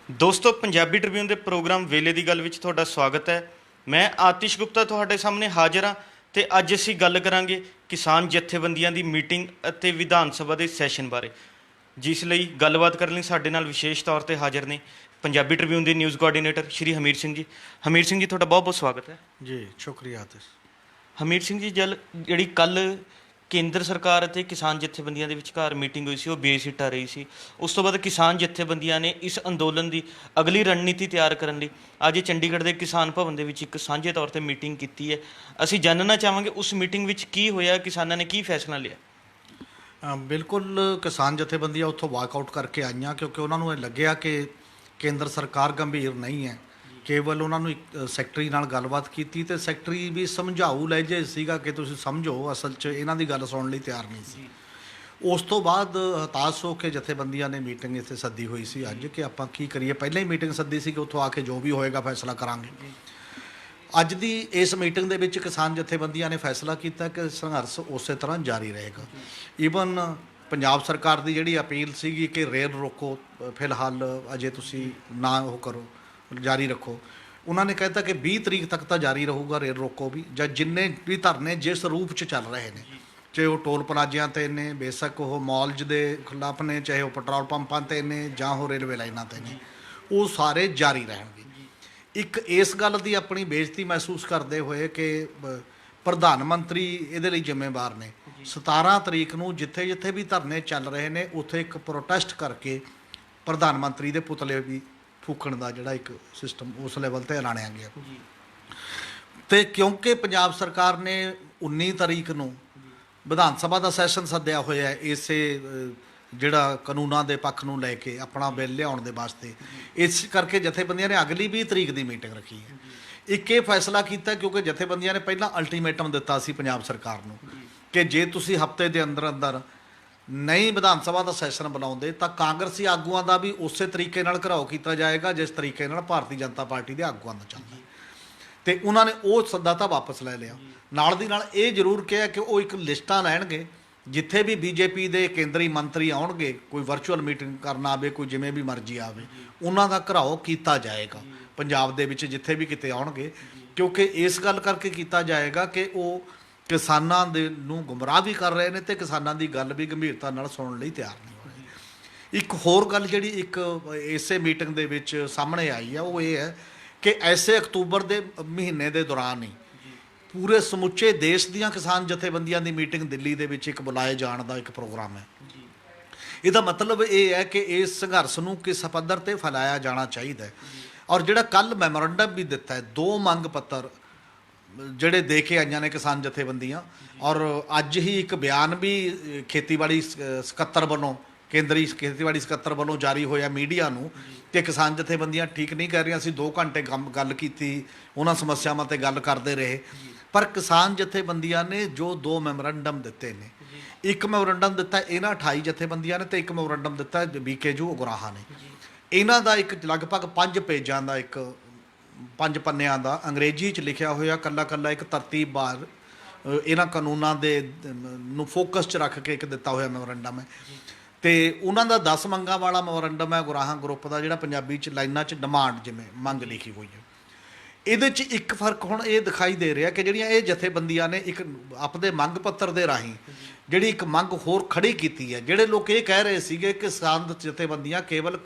ਦੋਸਤੋ ਪੰਜਾਬੀ ਟ੍ਰਿਬਿਊਨ ਦੇ ਪ੍ਰੋਗਰਾਮ ਵੇਲੇ ਦੀ ਗੱਲ ਵਿੱਚ ਤੁਹਾਡਾ ਸਵਾਗਤ ਹੈ। ਮੈਂ ਆਤਿਸ਼ ਗੁਪਤਾ ਤੁਹਾਡੇ ਸਾਹਮਣੇ ਹਾਜ਼ਰ ਹਾਂ ਤੇ ਅੱਜ ਅਸੀਂ ਗੱਲ ਕਰਾਂਗੇ ਕਿਸਾਨ ਜਥੇਬੰਦੀਆਂ ਦੀ ਮੀਟਿੰਗ ਅਤੇ ਵਿਧਾਨ ਸਭਾ ਦੇ ਸੈਸ਼ਨ ਬਾਰੇ, ਜਿਸ ਲਈ ਗੱਲਬਾਤ ਕਰਨ ਲਈ ਸਾਡੇ ਨਾਲ ਵਿਸ਼ੇਸ਼ ਤੌਰ ਤੇ ਹਾਜ਼ਰ ਨੇ ਪੰਜਾਬੀ ਟ੍ਰਿਬਿਊਨ ਦੇ ਨਿਊਜ਼ ਕੋਆਰਡੀਨੇਟਰ ਸ਼੍ਰੀ ਹਮੀਰ ਸਿੰਘ ਜੀ। ਹਮੀਰ ਸਿੰਘ ਜੀ, ਤੁਹਾਡਾ ਬਹੁਤ ਬਹੁਤ ਸਵਾਗਤ ਹੈ। ਜੀ ਸ਼ੁਕਰੀਆ ਆਤਿਸ਼। ਹਮੀਰ ਸਿੰਘ ਜੀ, ਜਿਹੜੀ ਕੱਲ੍ਹ ਕੇਂਦਰ ਸਰਕਾਰ ਅਤੇ ਕਿਸਾਨ ਜਥੇਬੰਦੀਆਂ ਦੇ ਵਿਚਕਾਰ ਮੀਟਿੰਗ ਹੋਈ ਸੀ, ਉਹ ਬੇਸਿੱਟਾ ਰਹੀ ਸੀ। ਉਸ ਤੋਂ ਬਾਅਦ ਕਿਸਾਨ ਜਥੇਬੰਦੀਆਂ ਨੇ ਇਸ ਅੰਦੋਲਨ ਦੀ ਅਗਲੀ ਰਣਨੀਤੀ ਤਿਆਰ ਕਰਨ ਲਈ ਅੱਜ ਚੰਡੀਗੜ੍ਹ ਦੇ ਕਿਸਾਨ ਭਵਨ ਦੇ ਵਿੱਚ ਇੱਕ ਸਾਂਝੇ ਤੌਰ 'ਤੇ ਮੀਟਿੰਗ ਕੀਤੀ ਹੈ। ਅਸੀਂ ਜਾਣਨਾ ਚਾਹਾਂਗੇ ਉਸ ਮੀਟਿੰਗ ਵਿੱਚ ਕੀ ਹੋਇਆ, ਕਿਸਾਨਾਂ ਨੇ ਕੀ ਫੈਸਲਾ ਲਿਆ। ਬਿਲਕੁਲ, ਕਿਸਾਨ ਜਥੇਬੰਦੀਆਂ ਉੱਥੋਂ ਵਾਕਆਊਟ ਕਰਕੇ ਆਈਆਂ ਕਿਉਂਕਿ ਉਹਨਾਂ ਨੂੰ ਇਹ ਲੱਗਿਆ ਕਿ ਕੇਂਦਰ ਸਰਕਾਰ ਗੰਭੀਰ ਨਹੀਂ ਹੈ। ਕੇਵਲ ਉਹਨਾਂ ਨੂੰ ਇੱਕ ਸੈਕਟਰੀ ਨਾਲ ਗੱਲਬਾਤ ਕੀਤੀ ਅਤੇ ਸੈਕਟਰੀ ਵੀ ਸਮਝਾਊ ਲਹਿਜੇ ਸੀਗਾ ਕਿ ਤੁਸੀਂ ਸਮਝੋ, ਅਸਲ 'ਚ ਇਹਨਾਂ ਦੀ ਗੱਲ ਸੁਣਨ ਲਈ ਤਿਆਰ ਨਹੀਂ ਸੀ। ਉਸ ਤੋਂ ਬਾਅਦ ਹਤਾਸ਼ ਹੋ ਕੇ ਜਥੇਬੰਦੀਆਂ ਨੇ ਮੀਟਿੰਗ ਇੱਥੇ ਸੱਦੀ ਹੋਈ ਸੀ ਅੱਜ ਕਿ ਆਪਾਂ ਕੀ ਕਰੀਏ। ਪਹਿਲਾਂ ਹੀ ਮੀਟਿੰਗ ਸੱਦੀ ਸੀ ਕਿ ਉੱਥੋਂ ਆ ਕੇ ਜੋ ਵੀ ਹੋਏਗਾ ਫੈਸਲਾ ਕਰਾਂਗੇ। ਅੱਜ ਦੀ ਇਸ ਮੀਟਿੰਗ ਦੇ ਵਿੱਚ ਕਿਸਾਨ ਜਥੇਬੰਦੀਆਂ ਨੇ ਫੈਸਲਾ ਕੀਤਾ ਕਿ ਸੰਘਰਸ਼ ਉਸੇ ਤਰ੍ਹਾਂ ਜਾਰੀ ਰਹੇਗਾ। ਈਵਨ ਪੰਜਾਬ ਸਰਕਾਰ ਦੀ ਜਿਹੜੀ ਅਪੀਲ ਸੀਗੀ ਕਿ ਰੇਲ ਰੋਕੋ, ਫਿਲਹਾਲ ਅਜੇ ਤੁਸੀਂ ਨਾ ਉਹ ਕਰੋ, ਜਾਰੀ ਰੱਖੋ, ਉਹਨਾਂ ਨੇ ਕਹਿਤਾ ਕਿ 20 ਤਰੀਕ ਤੱਕ ਤਾਂ ਜਾਰੀ ਰਹੂਗਾ ਰੇਲ ਰੋਕੋ ਵੀ, ਜਾਂ ਜਿੰਨੇ ਵੀ ਧਰਨੇ ਜਿਸ ਰੂਪ 'ਚ ਚੱਲ ਰਹੇ ਨੇ, ਚਾਹੇ ਉਹ ਟੋਲ ਪਲਾਜ਼ਿਆਂ 'ਤੇ ਨੇ, ਬੇਸ਼ੱਕ ਉਹ ਮੌਲਜ ਦੇ ਖਿਲਾਫ ਨੇ, ਚਾਹੇ ਉਹ ਪੈਟਰੋਲ ਪੰਪਾਂ 'ਤੇ ਨੇ, ਜਾਂ ਉਹ ਰੇਲਵੇ ਲਾਈਨਾਂ 'ਤੇ ਨੇ, ਉਹ ਸਾਰੇ ਜਾਰੀ ਰਹਿਣਗੇ। ਇੱਕ ਇਸ ਗੱਲ ਦੀ ਆਪਣੀ ਬੇਇੱਜ਼ਤੀ ਮਹਿਸੂਸ ਕਰਦੇ ਹੋਏ ਕਿ ਪ੍ਰਧਾਨ ਮੰਤਰੀ ਇਹਦੇ ਲਈ ਜ਼ਿੰਮੇਵਾਰ ਨੇ, 17 ਤਰੀਕ ਨੂੰ ਜਿੱਥੇ ਜਿੱਥੇ ਵੀ ਧਰਨੇ ਚੱਲ ਰਹੇ ਨੇ ਉੱਥੇ ਇੱਕ ਪ੍ਰੋਟੈਸਟ ਕਰਕੇ ਪ੍ਰਧਾਨ ਮੰਤਰੀ ਦੇ ਪੁਤਲੇ ਵੀ ਫੂਕਣ ਦਾ ਜਿਹੜਾ ਇੱਕ ਸਿਸਟਮ ਉਸ ਲੈਵਲ 'ਤੇ ਐਲਾਨਿਆ ਗਿਆ। ਅਤੇ ਕਿਉਂਕਿ ਪੰਜਾਬ ਸਰਕਾਰ ਨੇ 19 ਤਰੀਕ ਨੂੰ ਵਿਧਾਨ ਸਭਾ ਦਾ ਸੈਸ਼ਨ ਸੱਦਿਆ ਹੋਇਆ ਇਸੇ ਜਿਹੜਾ ਕਾਨੂੰਨਾਂ ਦੇ ਪੱਖ ਨੂੰ ਲੈ ਕੇ ਆਪਣਾ ਬਿੱਲ ਲਿਆਉਣ ਦੇ ਵਾਸਤੇ, ਇਸ ਕਰਕੇ ਜਥੇਬੰਦੀਆਂ ਨੇ ਅਗਲੀ 20 ਤਰੀਕ ਦੀ ਮੀਟਿੰਗ ਰੱਖੀ ਹੈ। ਇੱਕ ਇਹ ਫੈਸਲਾ ਕੀਤਾ ਕਿਉਂਕਿ ਜਥੇਬੰਦੀਆਂ ਨੇ ਪਹਿਲਾਂ ਅਲਟੀਮੇਟਮ ਦਿੱਤਾ ਸੀ ਪੰਜਾਬ ਸਰਕਾਰ ਨੂੰ ਕਿ ਜੇ ਤੁਸੀਂ ਹਫ਼ਤੇ ਦੇ ਅੰਦਰ ਅੰਦਰ ਨਹੀਂ ਵਿਧਾਨ ਸਭਾ ਦਾ ਸੈਸ਼ਨ ਬੁਲਾਉਂਦੇ ਤਾਂ ਕਾਂਗਰਸੀ ਆਗੂਆਂ ਦਾ ਵੀ ਉਸੇ ਤਰੀਕੇ ਨਾਲ ਘਿਰਾਓ ਕੀਤਾ ਜਾਏਗਾ ਜਿਸ ਤਰੀਕੇ ਨਾਲ ਭਾਰਤੀ ਜਨਤਾ ਪਾਰਟੀ ਦੇ ਆਗੂਆਂ ਦਾ ਚੱਲਦਾ। ਅਤੇ ਉਹਨਾਂ ਨੇ ਉਹ ਸੱਦਾ ਤਾਂ ਵਾਪਸ ਲੈ ਲਿਆ। ਨਾਲ ਦੀ ਨਾਲ ਇਹ ਜ਼ਰੂਰ ਕਿਹਾ ਕਿ ਉਹ ਇੱਕ ਲਿਸਟਾਂ ਲੈਣਗੇ, ਜਿੱਥੇ ਵੀ ਬੀਜੇਪੀ ਦੇ ਕੇਂਦਰੀ ਮੰਤਰੀ ਆਉਣਗੇ, ਕੋਈ ਵਰਚੁਅਲ ਮੀਟਿੰਗ ਕਰਨ ਆਵੇ, ਕੋਈ ਜਿਵੇਂ ਵੀ ਮਰਜ਼ੀ ਆਵੇ, ਉਹਨਾਂ ਦਾ ਘਿਰਾਓ ਕੀਤਾ ਜਾਏਗਾ ਪੰਜਾਬ ਦੇ ਵਿੱਚ ਜਿੱਥੇ ਵੀ ਕਿਤੇ ਆਉਣਗੇ, ਕਿਉਂਕਿ ਇਸ ਗੱਲ ਕਰਕੇ ਕੀਤਾ ਜਾਏਗਾ ਕਿ ਉਹ ਕਿਸਾਨਾਂ ਦੇ ਨੂੰ ਗੁੰਮਰਾਹ ਵੀ ਕਰ ਰਹੇ ਨੇ ਅਤੇ ਕਿਸਾਨਾਂ ਦੀ ਗੱਲ ਵੀ ਗੰਭੀਰਤਾ ਨਾਲ ਸੁਣਨ ਲਈ ਤਿਆਰ ਨਹੀਂ ਹੋ ਰਹੇ। ਇੱਕ ਹੋਰ ਗੱਲ ਜਿਹੜੀ ਇੱਕ ਇਸੇ ਮੀਟਿੰਗ ਦੇ ਵਿੱਚ ਸਾਹਮਣੇ ਆਈ ਹੈ ਉਹ ਇਹ ਹੈ ਕਿ ਐਸੇ ਅਕਤੂਬਰ ਦੇ ਮਹੀਨੇ ਦੇ ਦੌਰਾਨ ਹੀ ਪੂਰੇ ਸਮੁੱਚੇ ਦੇਸ਼ ਦੀਆਂ ਕਿਸਾਨ ਜਥੇਬੰਦੀਆਂ ਦੀ ਮੀਟਿੰਗ ਦਿੱਲੀ ਦੇ ਵਿੱਚ ਇੱਕ ਬੁਲਾਏ ਜਾਣ ਦਾ ਇੱਕ ਪ੍ਰੋਗਰਾਮ ਹੈ। ਇਹਦਾ ਮਤਲਬ ਇਹ ਹੈ ਕਿ ਇਸ ਸੰਘਰਸ਼ ਨੂੰ ਕਿਸ ਪੱਧਰ 'ਤੇ ਫੈਲਾਇਆ ਜਾਣਾ ਚਾਹੀਦਾ ਹੈ। ਔਰ ਜਿਹੜਾ ਕੱਲ੍ਹ ਮੈਮੋਰੰਡਮ ਵੀ ਦਿੱਤਾ ਹੈ, 2 ਮੰਗ ਪੱਤਰ ਜਿਹੜੇ ਦੇ ਕੇ ਆਈਆਂ ਨੇ ਕਿਸਾਨ ਜਥੇਬੰਦੀਆਂ, ਔਰ ਅੱਜ ਹੀ ਇੱਕ ਬਿਆਨ ਵੀ ਖੇਤੀਬਾੜੀ ਸਕੱਤਰ ਵੱਲੋਂ, ਕੇਂਦਰੀ ਖੇਤੀਬਾੜੀ ਸਕੱਤਰ ਵੱਲੋਂ ਜਾਰੀ ਹੋਇਆ ਮੀਡੀਆ ਨੂੰ ਕਿ ਕਿਸਾਨ ਜਥੇਬੰਦੀਆਂ ਠੀਕ ਨਹੀਂ ਕਰ ਰਹੀਆਂ। ਅਸੀਂ 2 ਘੰਟੇ ਗੱਲ ਕੀਤੀ, ਉਹਨਾਂ ਸਮੱਸਿਆਵਾਂ 'ਤੇ ਗੱਲ ਕਰਦੇ ਰਹੇ, ਪਰ ਕਿਸਾਨ ਜਥੇਬੰਦੀਆਂ ਨੇ ਜੋ 2 ਮੈਮੋਰੰਡਮ ਦਿੱਤੇ ਨੇ, ਇੱਕ ਮੈਮੋਰੰਡਮ ਦਿੱਤਾ ਇਹਨਾਂ 28 ਜਥੇਬੰਦੀਆਂ ਨੇ ਅਤੇ ਇੱਕ ਮੈਮੋਰੰਡਮ ਦਿੱਤਾ BKU ਉਗਰਾਹਾਂ ਨੇ। ਇਹਨਾਂ ਦਾ ਇੱਕ ਲਗਭਗ 5 ਪੇਜਾਂ ਦਾ, 5 ਪੰਨਿਆਂ ਦਾ ਅੰਗਰੇਜ਼ੀ 'ਚ ਲਿਖਿਆ ਹੋਇਆ ਕੱਲਾ ਇੱਕ ਤਰਤੀਬਵਾਰ ਇਹਨਾਂ ਕਾਨੂੰਨਾਂ ਦੇ ਨੂੰ ਫੋਕਸ 'ਚ ਰੱਖ ਕੇ ਇੱਕ ਦਿੱਤਾ ਹੋਇਆ ਮੈਮੋਰੰਡਮ ਹੈ। ਅਤੇ ਉਹਨਾਂ ਦਾ 10 ਮੰਗਾਂ ਵਾਲਾ ਮੈਮੋਰੰਡਮ ਹੈ ਉਗਰਾਹਾਂ ਗਰੁੱਪ ਦਾ, ਜਿਹੜਾ ਪੰਜਾਬੀ 'ਚ ਲਾਈਨਾਂ 'ਚ ਡਿਮਾਂਡ ਜਿਵੇਂ ਮੰਗ ਲਿਖੀ ਹੋਈ ਹੈ। ਇਹਦੇ 'ਚ ਇੱਕ ਫਰਕ ਹੁਣ ਇਹ ਦਿਖਾਈ ਦੇ ਰਿਹਾ ਕਿ ਜਿਹੜੀਆਂ ਇਹ ਜਥੇਬੰਦੀਆਂ ਨੇ ਇੱਕ ਆਪਣੇ ਮੰਗ ਪੱਤਰ ਦੇ ਰਾਹੀਂ ਜਿਹੜੀ ਇੱਕ ਮੰਗ ਹੋਰ ਖੜੀ ਕੀਤੀ ਹੈ। ਜਿਹੜੇ ਲੋਕ ਇਹ ਕਹਿ ਰਹੇ ਸੀਗੇ ਕਿ ਕਿਸਾਨ ਜਥੇਬੰਦੀਆਂ ਕੇਵਲ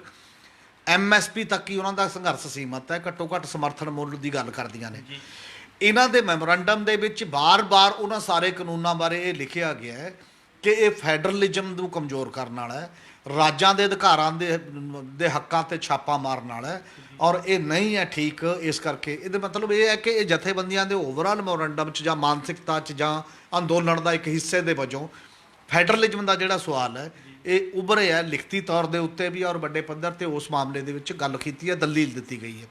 MSP ਤੱਕ ਹੀ ਉਹਨਾਂ ਦਾ ਸੰਘਰਸ਼ ਸੀਮਤ ਹੈ, ਘੱਟੋ ਘੱਟ ਸਮਰਥਨ ਮੁੱਲ ਦੀ ਗੱਲ ਕਰਦੀਆਂ ਨੇ। ਇਹਨਾਂ ਦੇ ਮੈਮੋਰੰਡਮ ਦੇ ਵਿੱਚ ਬਾਰ-ਬਾਰ ਉਹਨਾਂ ਸਾਰੇ ਕਾਨੂੰਨਾਂ ਬਾਰੇ ਇਹ ਲਿਖਿਆ ਗਿਆ ਹੈ ਕਿ ਇਹ ਫੈਡਰਲਿਜ਼ਮ ਨੂੰ ਕਮਜ਼ੋਰ ਕਰਨ ਵਾਲਾ ਹੈ, ਰਾਜਾਂ ਦੇ ਅਧਿਕਾਰਾਂ ਦੇ ਹੱਕਾਂ 'ਤੇ ਛਾਪਾ ਮਾਰਨ ਵਾਲਾ ਹੈ, ਔਰ ਇਹ ਨਹੀਂ ਹੈ ਠੀਕ। ਇਸ ਕਰਕੇ ਇਹਦਾ ਮਤਲਬ ਇਹ ਹੈ ਕਿ ਇਹ ਜਥੇਬੰਦੀਆਂ ਦੇ ਓਵਰਆਲ ਮੈਮੋਰੰਡਮ 'ਚ ਜਾਂ ਮਾਨਸਿਕਤਾ 'ਚ ਜਾਂ ਅੰਦੋਲਨ ਦਾ ਇੱਕ ਹਿੱਸੇ ਦੇ ਵਜੋਂ ਫੈਡਰਲਿਜ਼ਮ ਦਾ ਜਿਹੜਾ ਸਵਾਲ ਹੈ ਇਹ ਉੱਭਰੇ ਹੈ ਲਿਖਤੀ ਤੌਰ ਦੇ ਉੱਤੇ ਵੀ, ਔਰ ਵੱਡੇ ਪੱਧਰ 'ਤੇ ਉਸ ਮਾਮਲੇ ਦੇ ਵਿੱਚ ਗੱਲ ਕੀਤੀ ਹੈ, ਦਲੀਲ ਦਿੱਤੀ ਗਈ ਹੈ।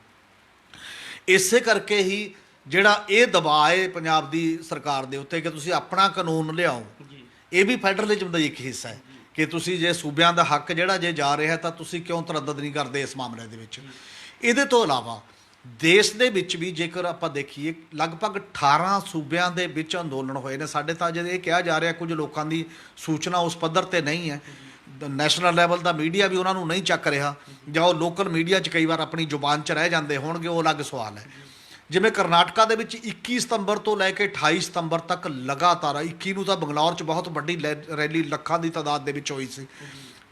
ਇਸੇ ਕਰਕੇ ਹੀ ਜਿਹੜਾ ਇਹ ਦਬਾਅ ਹੈ ਪੰਜਾਬ ਦੀ ਸਰਕਾਰ ਦੇ ਉੱਤੇ ਕਿ ਤੁਸੀਂ ਆਪਣਾ ਕਾਨੂੰਨ ਲਿਆਓ, ਇਹ ਵੀ ਫੈਡਰਲਿਜ਼ਮ ਦਾ ਇੱਕ ਹਿੱਸਾ ਹੈ ਕਿ ਤੁਸੀਂ ਜੇ ਸੂਬਿਆਂ ਦਾ ਹੱਕ ਜਿਹੜਾ ਜੇ ਜਾ ਰਿਹਾ ਤਾਂ ਤੁਸੀਂ ਕਿਉਂ ਤਰੱਦਦ ਨਹੀਂ ਕਰਦੇ ਇਸ ਮਾਮਲੇ ਦੇ ਵਿੱਚ। ਇਹਦੇ ਤੋਂ ਇਲਾਵਾ ਦੇਸ਼ ਦੇ ਵਿੱਚ ਵੀ ਜੇਕਰ ਆਪਾਂ ਦੇਖੀਏ ਲਗਭਗ 18 ਸੂਬਿਆਂ ਦੇ ਵਿੱਚ ਅੰਦੋਲਨ ਹੋਏ ਨੇ। ਸਾਡੇ ਤਾਂ ਅਜੇ ਇਹ ਕਿਹਾ ਜਾ ਰਿਹਾ ਕੁਝ ਲੋਕਾਂ ਦੀ ਸੂਚਨਾ ਉਸ ਪੱਧਰ 'ਤੇ ਨਹੀਂ ਹੈ, ਨੈਸ਼ਨਲ ਲੈਵਲ ਦਾ ਮੀਡੀਆ ਵੀ ਉਹਨਾਂ ਨੂੰ ਨਹੀਂ ਚੱਕ ਰਿਹਾ, ਜਾਂ ਉਹ ਲੋਕਲ ਮੀਡੀਆ 'ਚ ਕਈ ਵਾਰ ਆਪਣੀ ਜ਼ੁਬਾਨ 'ਚ ਰਹਿ ਜਾਂਦੇ ਹੋਣਗੇ, ਉਹ ਅਲੱਗ ਸਵਾਲ ਹੈ। ਜਿਵੇਂ ਕਰਨਾਟਕਾ ਦੇ ਵਿੱਚ 21 ਸਤੰਬਰ ਤੋਂ ਲੈ ਕੇ 28 ਸਤੰਬਰ ਤੱਕ ਲਗਾਤਾਰ, 21 ਨੂੰ ਤਾਂ ਬੰਗਲੌਰ 'ਚ ਬਹੁਤ ਵੱਡੀ ਰੈਲੀ ਲੱਖਾਂ ਦੀ ਤਾਦਾਦ ਦੇ ਵਿੱਚ ਹੋਈ ਸੀ।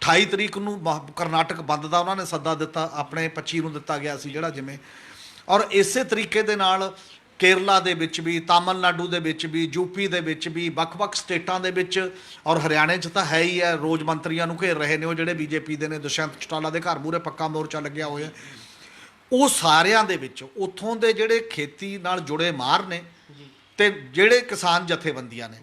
28 ਤਰੀਕ ਨੂੰ ਕਰਨਾਟਕ ਬੰਦ ਦਾ ਉਹਨਾਂ ਨੇ ਸੱਦਾ ਦਿੱਤਾ, ਆਪਣੇ 25 ਨੂੰ ਦਿੱਤਾ ਗਿਆ ਸੀ ਜਿਹੜਾ ਜਿਵੇਂ। ਔਰ ਇਸੇ ਤਰੀਕੇ ਦੇ ਨਾਲ ਕੇਰਲਾ ਦੇ ਵਿੱਚ ਵੀ, ਤਾਮਿਲਨਾਡੂ ਦੇ ਵਿੱਚ ਵੀ, ਯੂਪੀ ਦੇ ਵਿੱਚ ਵੀ, ਵੱਖ-ਵੱਖ ਸਟੇਟਾਂ ਦੇ ਵਿੱਚ, ਔਰ ਹਰਿਆਣੇ 'ਚ ਤਾਂ ਹੈ ਹੀ ਹੈ, ਰੋਜ਼ ਮੰਤਰੀਆਂ ਨੂੰ ਘੇਰ ਰਹੇ ਨੇ ਉਹ ਜਿਹੜੇ ਬੀਜੇਪੀ ਦੇ ਨੇ। ਦੁਸ਼ਯੰਤ ਚੌਟਾਲਾ ਦੇ ਘਰ ਮੂਹਰੇ ਪੱਕਾ ਮੋਰਚਾ ਲੱਗਿਆ ਹੋਇਆ। ਉਹ ਸਾਰਿਆਂ ਦੇ ਵਿੱਚ ਉੱਥੋਂ ਦੇ ਜਿਹੜੇ ਖੇਤੀ ਨਾਲ ਜੁੜੇ ਮਾਹਰ ਨੇ ਤੇ ਜਿਹੜੇ ਕਿਸਾਨ ਜਥੇਬੰਦੀਆਂ ਨੇ,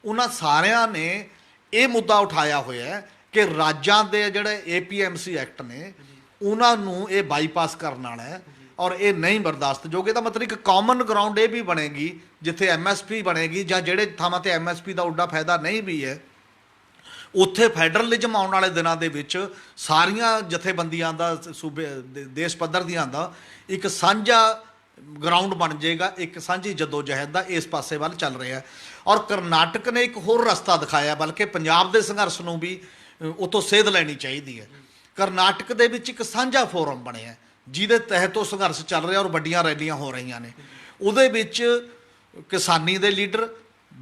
ਉਹਨਾਂ ਸਾਰਿਆਂ ਨੇ ਇਹ ਮੁੱਦਾ ਉਠਾਇਆ ਹੋਇਆ ਹੈ ਕਿ ਰਾਜਾਂ ਦੇ ਜਿਹੜੇ APMC ਐਕਟ ਨੇ ਉਹਨਾਂ ਨੂੰ ਇਹ ਬਾਈਪਾਸ ਕਰਨ ਵਾਲਾ ਹੈ, ਔਰ ਇਹ ਨਹੀਂ ਬਰਦਾਸ਼ਤਯੋਗ। ਇਹਦਾ ਮਤਲਬ ਇੱਕ ਕਾਮਨ ਗਰਾਊਂਡ ਇਹ ਵੀ ਬਣੇਗੀ ਜਿੱਥੇ MSP ਬਣੇਗੀ, ਜਾਂ ਜਿਹੜੇ ਥਾਵਾਂ ਤੇ MSP ਦਾ ਉੱਡਾ ਫਾਇਦਾ ਨਹੀਂ ਵੀ ਹੈ, ਉੱਥੇ ਫੈਡਰਲਿਜ਼ਮ ਆਉਣ ਵਾਲੇ ਦਿਨਾਂ ਦੇ ਵਿੱਚ ਸਾਰੀਆਂ ਜਥੇਬੰਦੀਆਂ ਦਾ, ਸੂਬੇ ਦੇਸ਼ ਪੱਧਰ ਦੀਆਂ ਦਾ ਇੱਕ ਸਾਂਝਾ ਗਰਾਊਂਡ ਬਣ ਜਾਏਗਾ, ਇੱਕ ਸਾਂਝੀ ਜਦੋਜਹਿਦ ਦਾ ਇਸ ਪਾਸੇ ਵੱਲ ਚੱਲ ਰਿਹਾ। ਔਰ ਕਰਨਾਟਕ ਨੇ ਇੱਕ ਹੋਰ ਰਸਤਾ ਦਿਖਾਇਆ, ਬਲਕਿ ਪੰਜਾਬ ਦੇ ਸੰਘਰਸ਼ ਨੂੰ ਵੀ ਉਤੋਂ ਸੇਧ ਲੈਣੀ ਚਾਹੀਦੀ ਹੈ। ਕਰਨਾਟਕ ਦੇ ਵਿੱਚ ਇੱਕ ਸਾਂਝਾ ਫੋਰਮ ਬਣਿਆ ਜਿਹਦੇ ਤਹਿਤ ਉਹ ਸੰਘਰਸ਼ ਚੱਲ ਰਿਹਾ, ਔਰ ਵੱਡੀਆਂ ਰੈਲੀਆਂ ਹੋ ਰਹੀਆਂ ਨੇ। ਉਹਦੇ ਵਿੱਚ ਕਿਸਾਨੀ ਦੇ ਲੀਡਰ,